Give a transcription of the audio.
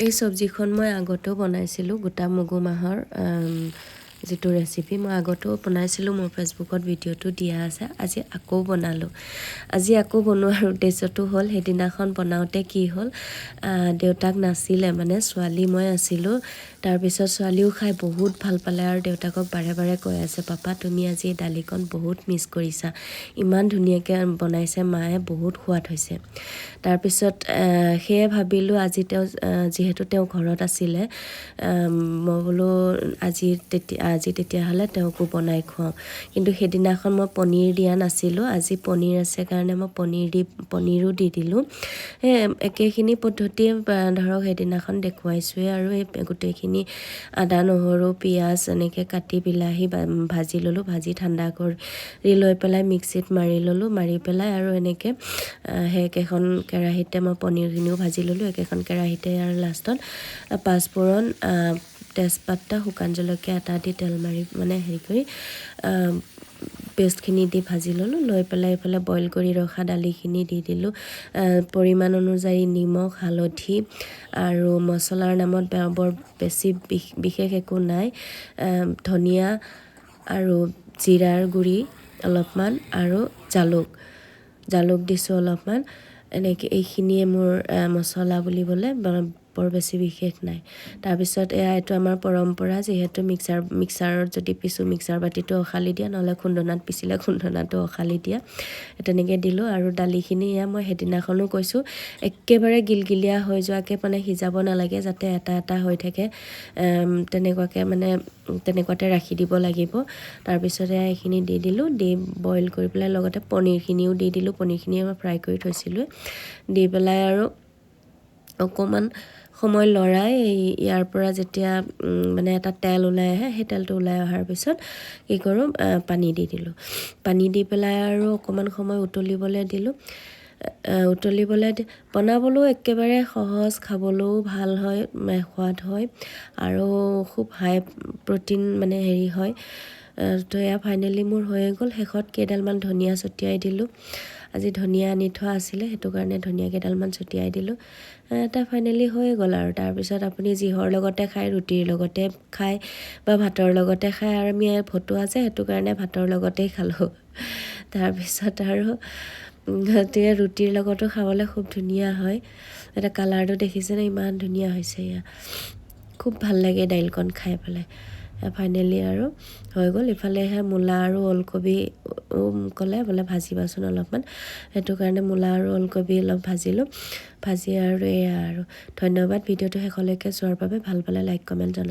এই চব্জিখন মই আগতেও বনাইছিলোঁ গোটা মগু মাহৰ যেটো ৰেচিপি মই আগতেও বনাইছিলোঁ মোৰ ফেসবুকত ভিডিওটো দিয়া আছে আজি আকৌ বনালোঁ আজি আকৌ বনোৱাৰ উদ্দেশ্যটো হ'ল হেদিনাখন বনাওতে কি হ'ল দেউতাক নাছিলে মানে ছোৱালী মই আছিলোঁ তাৰ পিছত ছোৱালীও খাই বহুত ভাল পালে আৰু দেউতাকক বাৰে বাৰে কৈ আছে পাপা তুমি আজি দালিকণ বহুত মিছ কৰিছা ইমান ধুনীয়াকৈ বনাইছে মায়ে বহুত সোৱাদ হৈছে তাৰ পিছত সেয়ে ভাবিলোঁ আজি তেওঁ যেহেতু তেওঁ ঘৰত আছিলে মই বোলো আজি তেতিয়াহ'লে তেওঁকো বনাই খুৱাওঁ কিন্তু সেইদিনাখন মই পনীৰ দিয়া নাছিলোঁ আজি পনীৰ আছে কাৰণে মই পনীৰো দি দিলোঁ একেখিনি পদ্ধতিয়ে ধৰক সেইদিনাখন দেখুৱাইছোৱে আৰু এই গোটেইখিনি আদা নহৰু পিঁয়াজ এনেকৈ কাটি বিলাহী ভাজি ল'লোঁ ভাজি ঠাণ্ডা কৰি লৈ পেলাই মিক্সিত মাৰি ল'লোঁ মাৰি পেলাই আৰু এনেকৈ সেইকেইখন কেৰাহীতে মই পনীৰখিনিও ভাজি ল'লোঁ একেখন কেৰাহীতে আৰু লাষ্টত পাঁচফোৰণ তেজপাতা শুকান জলকীয়া এটা দি তেল মাৰি মানে হেৰি কৰি পেষ্টখিনি দি ভাজি ল'লোঁ লৈ পেলাই এইফালে বইল কৰি ৰখা দালিখিনি দি দিলোঁ পৰিমাণ অনুযায়ী নিমখ হালধি আৰু মছলাৰ নামত বৰ বেছি বিশেষ একো নাই ধনিয়া আৰু জিৰাৰ গুড়ি অলপমান আৰু জালুক দিছোঁ অলপমান এনেকৈ এইখিনিয়ে মোৰ মছলা বুলিবলৈ বৰ বেছি বিশেষ নাই তাৰপিছত এইটো আমাৰ পৰম্পৰা যিহেতু মিক্সাৰত যদি পিছোঁ মিক্সাৰ বাতিটো অখালি দিয়া নহ'লে খুন্দনাত পিছিলে খুন্দনাটো অখালি দিয়া তেনেকৈ দিলোঁ আৰু দালিখিনি মই সেইদিনাখনো কৈছোঁ একেবাৰে গিলগিলীয়া হৈ যোৱাকৈ মানে সিজাব নালাগে যাতে এটা এটা হৈ থাকে তেনেকুৱাতে ৰাখি দিব লাগিব তাৰপিছতে এইখিনি দি দিলোঁ দি বইল কৰি পেলাই লগতে পনীৰখিনিও দি দিলোঁ পনীৰখিনি মই ফ্ৰাই কৰি থৈছিলোঁ দি পেলাই আৰু অকণমান সময় লৰাই ইয়াৰ পৰা যেতিয়া মানে এটা তেল ওলাই আহে সেই তেলটো ওলাই অহাৰ পিছত কি কৰোঁ পানী দি দিলোঁ পানী দি পেলাই আৰু অকণমান সময় উতলিবলৈ দিলোঁ বনাবলৈও একেবাৰে সহজ খাবলৈও ভাল হয় সোৱাদ হয় আৰু খুব হাই প্ৰটিন মানে হেৰি হয় তো এয়া ফাইনেলি মোৰ হৈয়ে গ'ল শেষত কেইডালমান ধনিয়া ছটিয়াই দিলোঁ আজি ধনিয়া আনি থোৱা আছিলে সেইটো কাৰণে ধনিয়া কেইডালমান ছটিয়াই দিলোঁ এটা ফাইনেলি হৈয়ে গ'ল আৰু তাৰপিছত আপুনি যিহৰ লগতে খায় ৰুটিৰ লগতে খায় বা ভাতৰ লগতে খায় আৰু আমি ভতুৱা যে সেইটো কাৰণে ভাতৰ লগতেই খালোঁ তাৰপিছত আৰু গতিকে ৰুটিৰ লগতো খাবলৈ খুব ধুনীয়া হয় এটা কালাৰটো দেখিছেনে ইমান ধুনীয়া হৈছে এয়া খুব ভাল লাগে দাইলকণ খাই পেলাই ফাইনেলি আৰু হৈ গ'ল ইফালেহে মূলা আৰু ওলকবি ক'লে বোলে ভাজিবাচোন অলপমান সেইটো কাৰণে মূলা আৰু ওলকবি অলপ ভাজিলোঁ ভাজি আৰু এয়া আৰু ধন্যবাদ ভিডিঅ'টো শেষলৈকে চোৱাৰ বাবে ভাল পালে লাইক কমেণ্ট জনাব